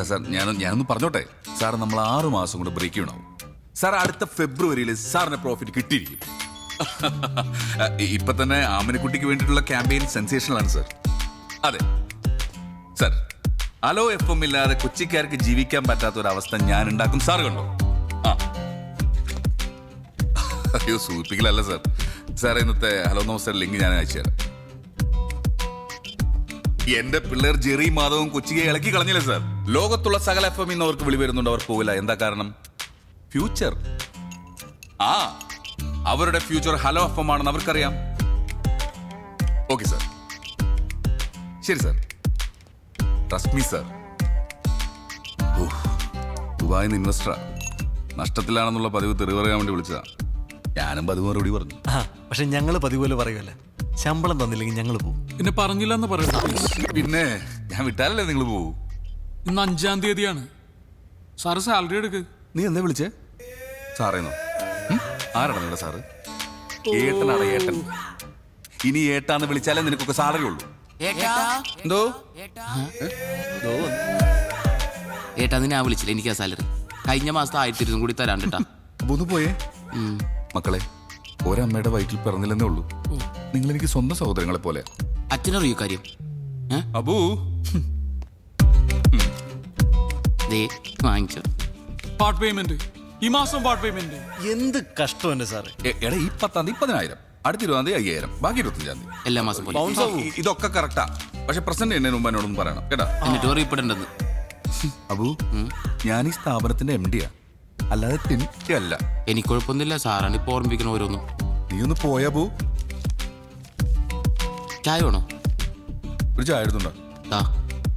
Sir ഞാനൊന്ന് പറഞ്ഞോട്ടെ sir, നമ്മൾ 6 മാസം കൊണ്ട് ബ്രേക്ക് ചെയ്യണാവും സാർ. അടുത്ത ഫെബ്രുവരിയിൽ സാറിന് പ്രോഫിറ്റ് കിട്ടിയിരിക്കും. ഇപ്പൊ തന്നെ ആമനക്കുട്ടിക്ക് വേണ്ടിയിട്ടുള്ള ക്യാമ്പയിൻ സെൻസേഷണൽ ആണ് സാർ. അതെ സാർ, ഹലോ FM ഇല്ലാതെ കൊച്ചിക്കാർക്ക് ജീവിക്കാൻ പറ്റാത്ത ഒരു അവസ്ഥ ഞാൻ ഉണ്ടാക്കും. സാർ കണ്ടോ? അയ്യോ സൂചിപ്പിക്കലല്ല സാർ. സാർ ഇന്നത്തെ ഹലോ നമസ്തേ ലിങ്ക് ഞാൻ അയച്ചു തരാം. എന്റെ പിള്ളേർ ജെറി മാധവും കൊച്ചിയെ ഇളക്കി കളഞ്ഞില്ലേ സാർ. ലോകത്തുള്ള സകല FM ഇന്ന് അവർക്ക് വിളി വരുന്നുണ്ട്, അവർ പോകില്ല. എന്താ കാരണം? ഫ്യൂച്ചർ. അവരുടെ ഫ്യൂച്ചർ ഹലോ FM ആണെന്ന് അവർക്കറിയാം. ഓക്കെ സാർ, ശരി സാർ. Trust me sir. ദുബായിന്ന് ഇൻവെസ്റ്ററാ, നഷ്ടത്തിലാണെന്നുള്ള പതിവ് തെറി പറയാൻ വേണ്ടി വിളിച്ചതാ. ഞാനും പതിവ് മറുപടി പറഞ്ഞു. പക്ഷെ ഞങ്ങള് പതിവ് പോലെ പറയുമല്ല, ശമ്പളം തന്നില്ലെങ്കിൽ ഞങ്ങൾ പോകും. പിന്നെ പറഞ്ഞില്ലെന്ന് പറയുന്നത്. പിന്നെ ഞാൻ വിട്ടാലല്ലേ നിങ്ങൾ പോകൂ. ഇന്ന് 5-ാം തീയതിയാണ്. സാറ് സാലറി എടുക്ക്. നീ എന്താ വിളിച്ചേ? സാറേന്നോ? ആരാണ് നിങ്ങളുടെ സാറ്? ഏട്ടനാണ് ഏട്ടൻ. ഇനി ഏട്ടാന്ന് വിളിച്ചാലേ നിനക്കൊക്കെ സാലറി ഉള്ളൂ. എന്തോ ഏട്ടാ നിന്നെ ആ വിളിച്ചില്ല, എനിക്ക് ആ സാലറി കഴിഞ്ഞ മാസത്തെ 1200 കൂടി തരാൻ കേട്ടാ. അപ്പൊ ഒന്ന് പോയേ. മക്കളെ, ഒരമ്മയുടെ വയറ്റിൽ പിറന്നില്ലെന്നേ ഉള്ളൂ. നിങ്ങൾ എനിക്ക് സ്വന്തം സഹോദരങ്ങളെ പോലെ. അച്ഛനറിയോ കാര്യം? അബൂ വാങ്ങിച്ചോ പാർട്ട് പേയ്മെന്റ്. ഈ മാസം പാർട്ട് പേയ്മെന്റ്. എന്ത് കഷ്ടം എന്റെ സാറേ. എടാ, ഈ 10-ാം തീയതി 10,000, അടുത്ത 20-ാം തീയതി 5,000, ബാക്കി 25-ാം തീയതി. എല്ലാ മാസം പോലെ. ഇതൊക്കെ കറക്റ്റാ. പക്ഷെ പ്രസന്റ് എന്നെ മുമ്പ് എന്നോടൊന്നും പറയണം കേട്ടാ. എന്നിട്ട് അറിയപ്പെടേണ്ടത്. അബു, ഞാൻ ഈ സ്ഥാപനത്തിന്റെ MD യാ, അല്ലാതെ ടിൻറ്റി അല്ല. എനിക്ക് കുഴപ്പമൊന്നുമില്ല, സാറാണ് ഇപ്പൊ ഓർമ്മിപ്പിക്കണ ഓരോന്നും. നീ ഒന്ന് പോയാ ബു. ചായ വേണോ? ഒരു ചായ എടുത്തുണ്ടോ?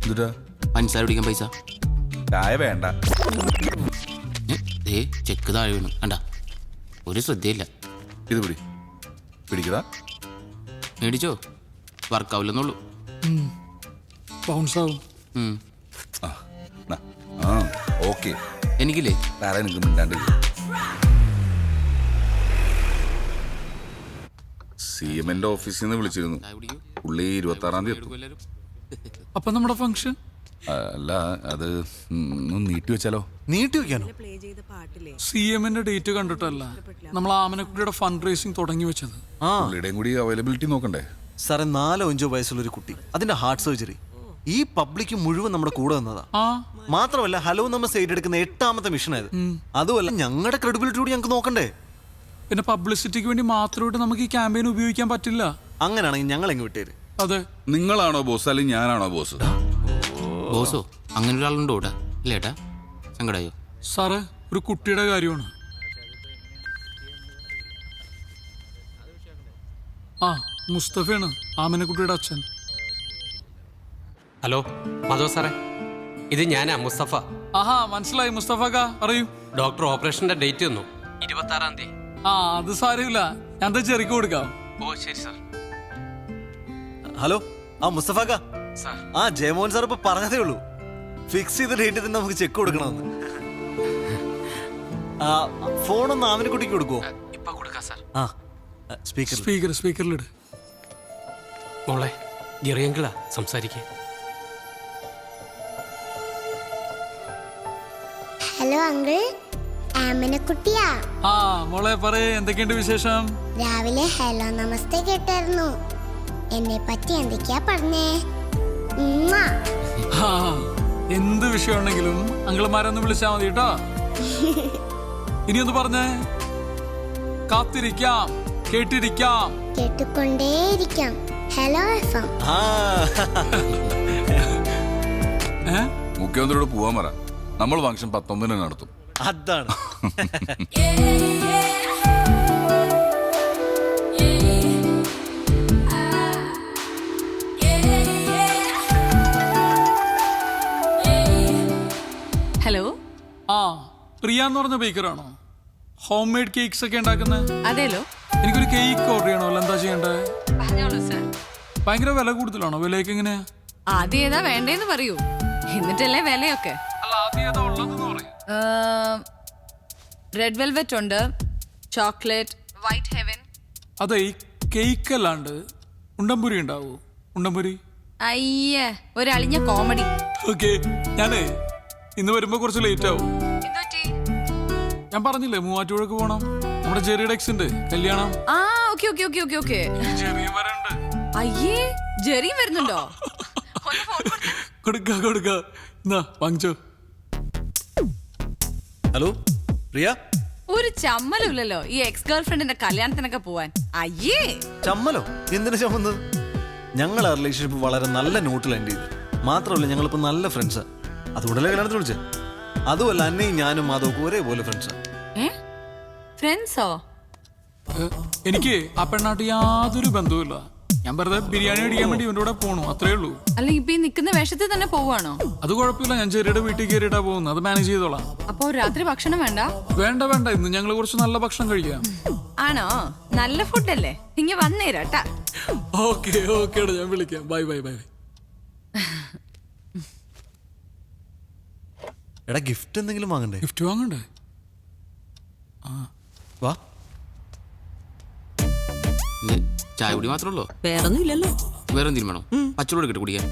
എന്നിട്ടാ പഞ്ചസാര പിടിക്കാൻ പൈസ. ചായ വേണ്ട. ചെക്ക് താഴെ വീണു കണ്ട, ഒരു ശ്രദ്ധയില്ല. ഇത് പിടിക്കടാ. മേടിച്ചോ, വർക്കാവില്ലെന്നുള്ളൂ. ബൗൺസ് ആവും. ഓക്കെ. എനിക്കില്ലേ വേറെ നിങ്ങൾക്ക് മിണ്ടാണ്ട്. CMന്റെ ഓഫീസിൽ നിന്ന് വിളിച്ചിരുന്നു. പുള്ളി 26-ാം തീയതി എത്തും. അപ്പൊ നമ്മുടെ ഫംഗ്ഷൻ അല്ല, അത് നീട്ടി വെച്ചാലോ? നീട്ടി വെക്കാനോ? CMന്റെ ഡേറ്റ് കണ്ടിട്ടല്ല, നമ്മൾ ആമനക്കുട്ടിയുടെ ഫണ്ട് റേസിംഗ് തുടങ്ങി വെച്ചത്. പുള്ളിയുടെയും കൂടി അവൈലബിലിറ്റി നോക്കണ്ടേ സാറേ? 4-5 വയസ്സുള്ള ഒരു കുട്ടി, അതിന്റെ ഹാർട്ട് സർജറി. ഈ പബ്ലിക് മുഴുവൻ നമ്മുടെ കൂടെ വന്നതാ. മാത്രമല്ല ഹലോ നമസ്തേ ഏറ്റെടുക്കുന്ന 8-ാമത്തെ മിഷനായത്. അതുമല്ല ഞങ്ങളുടെ ക്രെഡിബിലിറ്റി കൂടി ഞങ്ങൾക്ക് നോക്കണ്ടേ. പിന്നെ പബ്ലിസിറ്റിക്ക് വേണ്ടി മാത്രമായിട്ട് നമുക്ക് ഈ ക്യാമ്പയിൻ ഉപയോഗിക്കാൻ പറ്റില്ല. അങ്ങനെയാണെങ്കിൽ ഞങ്ങൾ എങ്ങ് വിട്ടേര്. അതെ. നിങ്ങളാണോ ബോസ് അല്ലെങ്കിൽ ഞാനാണോ ബോസ്? ബോസോ? അങ്ങനെ ഒരാളുണ്ടോ ഇവിടെ? ഇല്ല ഏട്ടാ, സങ്കടായോ? സാറ്, ഒരു കുട്ടിയുടെ കാര്യമാണ്. മുസ്തഫയാണ് ആമനക്കുട്ടിയുടെ അച്ഛൻ. ഹലോ മാധവ് സാറേ, ഇത് ഞാനാ മുസ്തഫ. മനസ്സിലായി മുസ്തഫക്ക, പറയൂ. ഡോക്ടർ ഓപ്പറേഷന്റെ ഡേറ്റ് തന്നു, 26-ാം തീയതി. അത് സാരമില്ല, ഞാൻ ചെറിക്ക് കൊടുക്കാം. ഓ ശരി സാർ. ഹലോ, മുസ്തഫാക്ക. ജയമോഹൻ സാർ ഇപ്പൊ പറഞ്ഞതേ ഉള്ളൂ, ഫിക്സ് ചെയ്ത ഡേറ്റ് തന്നെ നമുക്ക് ചെക്ക് കൊടുക്കണമെന്ന്. ഫോണൊന്ന് ആമനക്കുട്ടിക്ക് കൊടുക്കുവോ? ഇപ്പൊ കൊടുക്കാം സാർ. സ്പീക്കറിലിട്. മോളെ, ജെറിയങ്കിളാ സംസാരിക്കേ. Hello uncle, ആമനക്കുട്ടിയാ. മോളെ പറയേ, എന്തൊക്കെയുണ്ട് വിശേഷം? രാവിലെ ഹലോ നമസ്തേ കേട്ടായിരുന്നു. എന്നെ പറ്റി എന്തൊക്കെയാ പറഞ്ഞേ? എന്ത് വിഷയം ഉണ്ടെങ്കിലും അങ്കിൾമാരൊന്ന് വിളിച്ചാ മതി കേട്ടോ. ഇനി ഒന്ന് പറഞ്ഞേ. കാത്തിരിക്കാം, കേട്ടിരിക്കാം, കേട്ടുകൊണ്ടേയിരിക്കാം. Hello FM. മുഖ്യമന്ത്രിയോട് പോവാൻ പറ. നമ്മൾ ഫംഗ്ഷൻ 19-ന് നടത്തും. അതാണ്. ഹലോ, പ്രിയ എന്ന് പറഞ്ഞ ബേക്കറാണോ? ഹോം മെയ്ഡ് കേക്ക്സ് ഒക്കെ ഉണ്ടാക്കുന്നത്? അതേലോ. എനിക്കൊരു കേക്ക് ഓർഡർ ചെയ്യണമല്ലോ, എന്താ ചെയ്യണ്ടേ? പറഞ്ഞോളൂ സർ. ഭയങ്കര വില കൂടുതലാണോ? വിലയൊക്കെ എങ്ങനെയാ? ആദ്യം ഏതാ വേണ്ടേന്ന് പറയൂ, എന്നിട്ടല്ലേ വിലയൊക്കെ. റെഡ് വെൽവെറ്റ് ഉണ്ട്, ചോക്ലേറ്റ്, വൈറ്റ് ഹെവൻ. അതെ, ഈ കേക്ക് അല്ലാണ്ട് ഉണ്ടംപുരി ഉണ്ടാവോ? ഉണ്ടംപുരി? അയ്യേ, ഒരളിഞ്ഞ കോമഡി. ഓക്കെ, ഞാനേ ഇന്ന് വരുമ്പോ കുറച്ച് ലേറ്റ് ആവും. ഞാൻ പറഞ്ഞില്ലേ മൂവാറ്റുപുഴക്ക് പോണം. നമ്മുടെ ജെറിയുടെ എക്സ് ഉണ്ട് കല്യാണം. ആ okay okay okay okay okay. ജെറിയും വരണ്ട്. അയ്യേ ജെറിയും വരുന്നുണ്ടോ? കൊടുക്ക എന്നാ വാങ്ങിച്ചോ. ഹലോ പ്രിയ. ഒരു ചമ്മലുമില്ലല്ലോ ഈ എക്സ് ഗേൾ ഫ്രണ്ടിന്റെ കല്യാണത്തിനൊക്കെ പോവാൻ. അയ്യേ ചമ്മലോ? എന്തിനു ചമ്മന്നത്? ഞങ്ങൾ ആ റിലേഷൻഷിപ്പ് വളരെ നല്ല നോട്ടിൽ എൻഡ് ചെയ്തു. മാത്രമല്ല ഞങ്ങളിപ്പോ നല്ല ഫ്രണ്ട്സാ. അതുകൊണ്ടല്ലേ കല്യാണത്തിന് വിളിച്ചേ. അതുമല്ല അന്നയും ഞാനും മാധവക്കും ഒരേപോലെ ഫ്രണ്ട്സാ. ഫ്രണ്ട്സോ? എനിക്ക് ആ പെണ്ണാട്ട് യാതൊരു ബന്ധവുമില്ല. ഞാൻ വെറുതെ ബിരിയാണി അടിക്കാൻ വേണ്ടി ഇവന്റെ കൂടെ പോണു, അത്രേ ഉള്ളൂ. അല്ല ഇപ്പൊ ഈ നിക്കുന്ന വേഷത്തിൽ തന്നെ പോവാണോ? അത് കുഴപ്പമില്ല, ഞാൻ ചെറിയുടെ വീട്ടിൽ കയറിയിട്ടാ പോകുന്നത്. അത് മാനേജ് ചെയ്തോളാം. അപ്പൊ രാത്രി ഭക്ഷണം വേണ്ട? വേണ്ട ഇന്ന് ഞങ്ങൾ കുറച്ച് നല്ല ഭക്ഷണം കഴിക്കാം. ആണോ? നല്ല ഫുഡല്ലേ, ഇങ്ങ വന്നേരാട്ടാ. ഓക്കെ ഞാൻ വിളിക്കാം. ബൈ. എടാ ഗിഫ്റ്റ് എന്തെങ്കിലും വാങ്ങണ്ടേ? ഗിഫ്റ്റ് വാങ്ങണ്ടേ? വാ. ഇന്ന് ചായ കുടി മാത്രമേ ഉള്ളൂ? വേറൊന്നും ഇല്ലല്ലോ. വേറെ എന്തെങ്കിലും വേണോ? പച്ചവെള്ളം കിട്ടി കുടിക്കാൻ?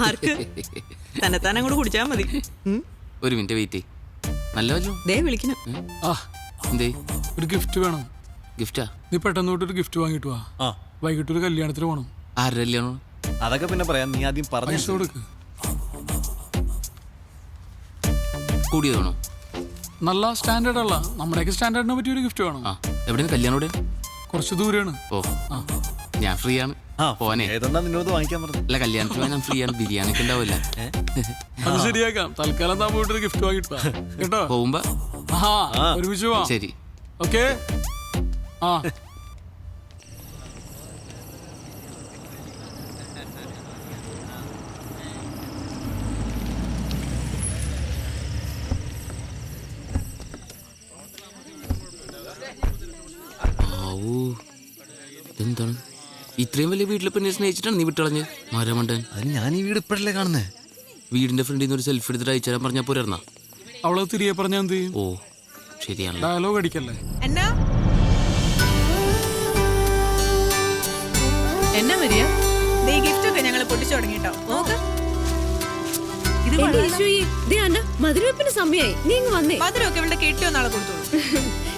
ആർക്ക്? തന്നെ അങ്ങോട്ട് കുടിച്ചാ മതി. ഒരു മിനിറ്റ് വെയിറ്റ്. നല്ല വല്ലോ ദേ വിളിക്കണം. ആ എന്തേ? ഒരു ഗിഫ്റ്റ് വേണം. ഗിഫ്റ്റാ? നീ പെട്ടെന്ന് തൊട്ട് ഒരു ഗിഫ്റ്റ് വാങ്ങിട്ട് വാ. ആ വൈകിട്ട് ഒരു കല്യാണത്തിന് പോണം. ആരുടെ കല്യാണം? അതൊക്കെ പിന്നെ പറയാം. നീ ആദ്യം പൈസ പറഞ്ഞു കൊടുക്ക്. കൂടിയത് വേണോ? നല്ല സ്റ്റാൻഡേർഡ് അല്ല, നമ്മുടെയൊക്കെ സ്റ്റാൻഡേർഡിനെ പറ്റിയ ഒരു ഗിഫ്റ്റ് വേണം. ആ എവിടെയാണ് കല്യാണം? എവിടെ? കുറച്ച് ദൂരെയാണ്. ഓ ഞാൻ ഫ്രീ ആണ്. പോനെ. ഏതെന്നാ നിന്നോട് വാങ്ങിക്കാൻ പറഞ്ഞു. അല്ല കല്യാണത്തിന് ഞാൻ ഫ്രീ ആണ്. ബിരിയാണി ഒക്കെ ഉണ്ടാവില്ല. അത് ശരിയാക്കാം. തൽക്കാലം താൻ പോയിട്ട് ഒരു ഗിഫ്റ്റ് വാങ്ങിട്ട് വാ കേട്ടോ. പോകുമ്പോ ഒരുമിച്ച് പോവാം. ശരി. ഓക്കെ. ആ എന്താണ് ഇത്രയും വലിയ വീട്ടിലെ പെണ്ണെ സ്നേഹിച്ചിട്ടാണ് നീ വിട്ടളഞ്ഞ് മരമണ്ടൻ? അതിന് ഞാൻ ഈ വീട് ഇപ്പോഴല്ലേ കാണുന്നേ. വീടിന്റെ ഫ്രണ്ടിൽ നിന്ന് ഒരു സെൽഫി എടുത്തിട്ട് അയച്ചു തരാൻ പറഞ്ഞാൽ പോരാ? അവളെ തിരികെ പറഞ്ഞാ എന്ത് ചെയ്യും? ഓ ശരിയാണല്ലോ. ഡയലോഗ് അടിക്കല്ലേ. എന്നാ വരിക? ഗിഫ്റ്റ് ഒക്കെ ഞങ്ങൾ പൊട്ടിച്ചു തുടങ്ങിട്ടോ. നോക്ക്, മധുരവെപ്പിന് സമയായി. നീ ഇങ്ങ് വന്നേ. മധുരമൊക്കെ ഇവിടെ കെട്ടിയോ നാളെ കൊടുത്തോളൂ.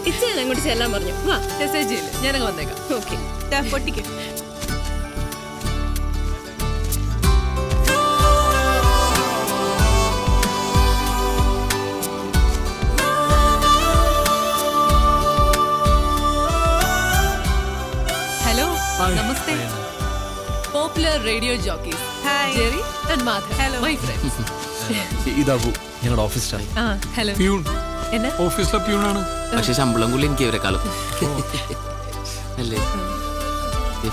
ഇച്ചാൻ അങ്ങോട്ട് ചെല്ലാൻ പറഞ്ഞു. വാ മെസ്സേജ് ചെയ്യില്ല, ഞാനങ്ങ് വന്നേക്കാം. ഓക്കെ പൊട്ടിക്ക്. ഹലോ നമസ്തേ. Popular radio jockeys Jerry and Madhav, my friends. ഇതാകൂ ഞങ്ങളുടെ ഓഫീസ് സ്റ്റാഫ്. ഹലോ. പ്യൂൺ. ഓഫീസിലെ പ്യൂണാണ്. പക്ഷെ ശമ്പളം കൂടി എനിക്ക് ഇവരെക്കാളും അല്ലേ?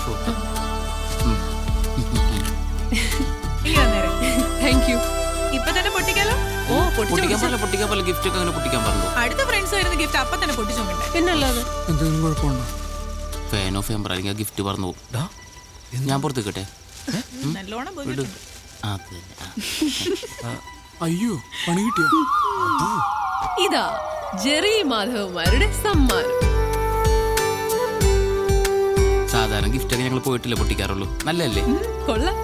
Photo thank you. ഇപ്പൊ തന്നെ പൊട്ടിക്കാലോ. പൊട്ടിക്കാൻ പാടില്ല. ഗിഫ്റ്റ് ഒക്കെ അങ്ങനെ പൊട്ടിക്കാൻ പറഞ്ഞു. അടുത്ത ഫ്രണ്ട്സ് വരുന്ന ഗിഫ്റ്റ് അപ്പൊ തന്നെ പൊട്ടിച്ചു നോക്കണ്ടേ? പിന്നല്ലാതെ. എന്തെങ്കിലും കുഴപ്പമുണ്ടോ? ഫാൻ ഓഫ് ചെയ്യാൻ അല്ലെങ്കിൽ ഗിഫ്റ്റ് പറഞ്ഞു പോകും. ഞാൻ പുറത്ത് കിട്ടെ. നല്ലോണം വിട്. അയ്യോ പണി കിട്ടിയോ? ഇതാ ജെറി മാധവന്മാരുടെ സമ്മാനം. സാധാരണ ഗിഫ്റ്റ് ഒക്കെ ഞങ്ങൾ പോയിട്ടില്ല പൊട്ടിക്കാറുള്ളൂ. നല്ലല്ലേ? കൊള്ളാം.